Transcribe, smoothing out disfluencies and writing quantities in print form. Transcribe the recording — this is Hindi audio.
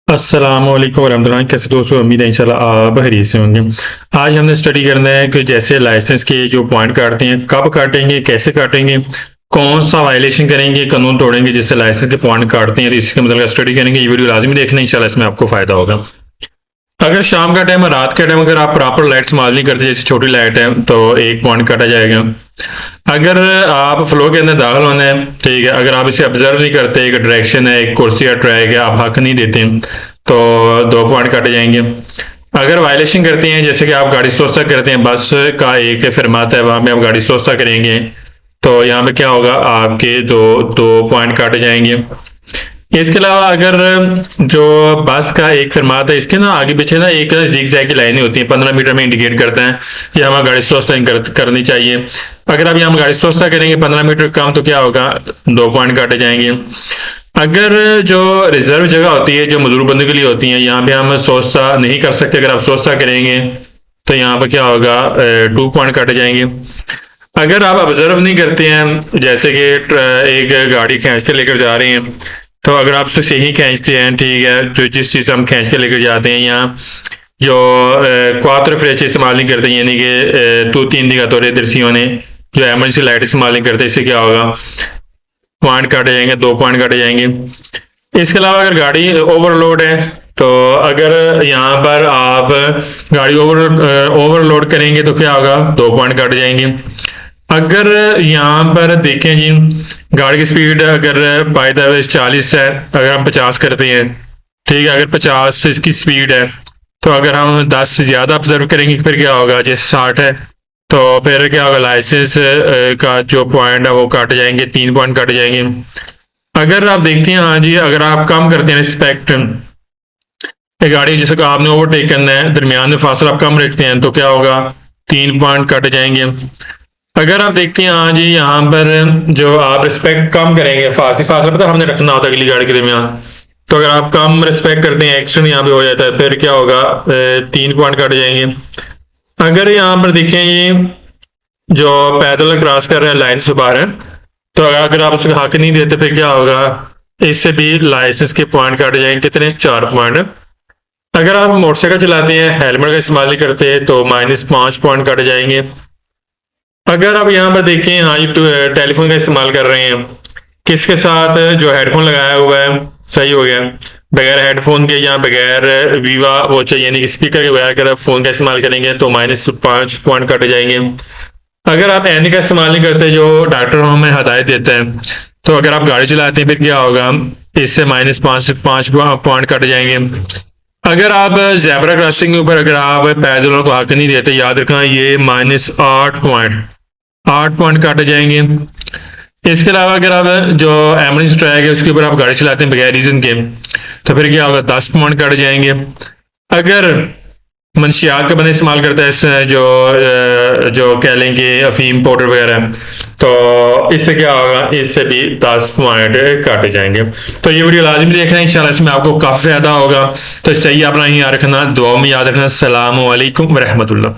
अस्सलामुअलैकुम वरहमतुल्लाह। कैसे दोस्तों, उम्मीद है इंशाल्लाह आप खैरियत से होंगे। आज हमने स्टडी करना है कि जैसे लाइसेंस के जो पॉइंट काटते हैं, कब काटेंगे, कैसे काटेंगे, कौन सा वायलेशन करेंगे, कानून तोड़ेंगे जिससे लाइसेंस के पॉइंट काटते हैं, तो इसके मतलब स्टडी करेंगे। ये वीडियो लाजमी देखना, इंशाल्लाह इसमें आपको फायदा होगा। अगर शाम का टाइम, रात का टाइम, अगर आप प्रॉपर लाइट इस्तेमाल नहीं करते, जैसे छोटी लाइट है, तो एक पॉइंट काटा जाएगा। अगर आप फ्लो के अंदर दाखिल होना है, ठीक है, अगर आप इसे ऑब्जर्व नहीं करते, एक डायरेक्शन है, एक कुर्सी या ट्रैक है, आप हक नहीं देते, तो 2 पॉइंट काटे जाएंगे। अगर वायलेशन करते हैं, जैसे कि आप गाड़ी सोचता करते हैं, बस का एक फरमाता है, वहां पे आप गाड़ी सोचता करेंगे, तो यहाँ पे क्या होगा, आपके दो दो पॉइंट काटे जाएंगे। इसके अलावा अगर जो बस का एक फरमाता है, इसके ना आगे पीछे ना एक जिग जैग की लाइनें होती हैं, 15 मीटर में इंडिकेट करते हैं कि हमें गाड़ी सोचता करनी चाहिए। अगर आप यहाँ गाड़ी सोचता करेंगे 15 मीटर कम, तो क्या होगा, 2 पॉइंट काटे जाएंगे। अगर जो रिजर्व जगह होती है, जो मजदूर बंदों के लिए होती है, यहाँ पे हम सोचता नहीं कर सकते, अगर आप सोचता करेंगे तो यहाँ पर क्या होगा, 2 पॉइंट काटे जाएंगे। अगर आप ऑब्जर्व नहीं करते हैं, जैसे कि एक गाड़ी खींच के लेकर जा रहे हैं, तो अगर आप उसे सही खींचते हैं, ठीक है, जो जिस चीज़ हम खींच के लेकर जाते हैं, यहाँ जो क्वात्र फ्रेच इस्तेमाल नहीं करते, यानी कि 2-3 दिखातोरे दर्शियों ने जो एमरजेंसी लाइट इस्तेमाल नहीं करते, इससे क्या होगा, पॉइंट काटे जाएंगे, 2 पॉइंट काटे जाएंगे। इसके अलावा अगर गाड़ी ओवरलोड है, तो अगर यहाँ पर आप गाड़ी ओवरलोड करेंगे, तो क्या होगा, 2 पॉइंट काटे जाएंगे। अगर यहाँ पर देखें जी, गाड़ी की स्पीड अगर बाय द वे 40 है, अगर हम 50 करते हैं, ठीक है, अगर 50 इसकी स्पीड है, तो अगर हम 10 से ज़्यादा ऑब्जर्व करेंगे, फिर क्या होगा, जैसे 60 है, तो फिर क्या होगा, लाइसेंस का जो पॉइंट है वो काटे जाएंगे, 3 पॉइंट काटे जाएंगे। अगर आप देखते हैं, हाँ जी, अगर आप कम करते हैं रिस्पेक्ट गाड़ी, जैसे कि आपने ओवरटेक करना है, दरमियान में फासला आप कम रखते हैं, तो क्या होगा, 3 पॉइंट काटे जाएंगे। अगर आप देखते हैं, हाँ जी, यहाँ पर जो आप रिस्पेक्ट कम करेंगे, फासला पता हमने रखना होता है अगली गाड़ी के दरमियान, तो अगर आप कम रिस्पेक्ट करते हैं, एक्सीडेंट यहाँ पे हो जाता है, फिर क्या होगा, 3 पॉइंट काटे जाएंगे। अगर यहाँ पर देखें, ये जो पैदल क्रॉस कर रहे हैं, लाइन से बाहर है, तो अगर आप उसका हक नहीं देते, फिर क्या होगा, इससे भी लाइसेंस के पॉइंट काटे जाएंगे। कितने, 4 पॉइंट। अगर आप मोटरसाइकिल चलाते हैं, हेलमेट का इस्तेमाल नहीं करते, तो -5 पॉइंट काटे जाएंगे। अगर आप यहाँ पर देखें, हाँ, ये टेलीफोन का इस्तेमाल कर रहे हैं, किसके साथ, जो हेडफोन लगाया हुआ है, सही हो गया, बगैर हेडफोन के या बगैर वीवा वॉच यानी कि स्पीकर के बगैर अगर आप फोन का इस्तेमाल करेंगे, तो -5 पॉइंट काटे जाएंगे। अगर आप एनी का इस्तेमाल नहीं करते, जो डॉक्टर हमें हदायत देते हैं, तो अगर आप गाड़ी चलाते हैं, फिर क्या होगा, इससे -5 पॉइंट काटे जाएंगे। अगर आप जेब्रा क्रॉसिंग के ऊपर अगर आप पैदलों को हक नहीं देते, याद रखना, ये -8 पॉइंट काटे जाएंगे। इसके अलावा अगर आप जो एमरजेंसी ट्रैक है उसके ऊपर आप गाड़ी चलाते हैं बगैर रीजन के, तो फिर क्या होगा, 10 पॉइंट काटे जाएंगे। अगर मंशियात का बंदा इस्तेमाल करता है, जो कह लेंगे अफीम पाउडर वगैरह, तो इससे क्या होगा, इससे भी 10 पॉइंट काटे जाएंगे। तो ये वीडियो लाजिम देखना, इंशाल्लाह इसमें आपको काफी फायदा होगा। तो सही अपना ही याद रखना, दुआ में याद रखना। अस्सलामु अलैकुम वरहमतुल्लाह।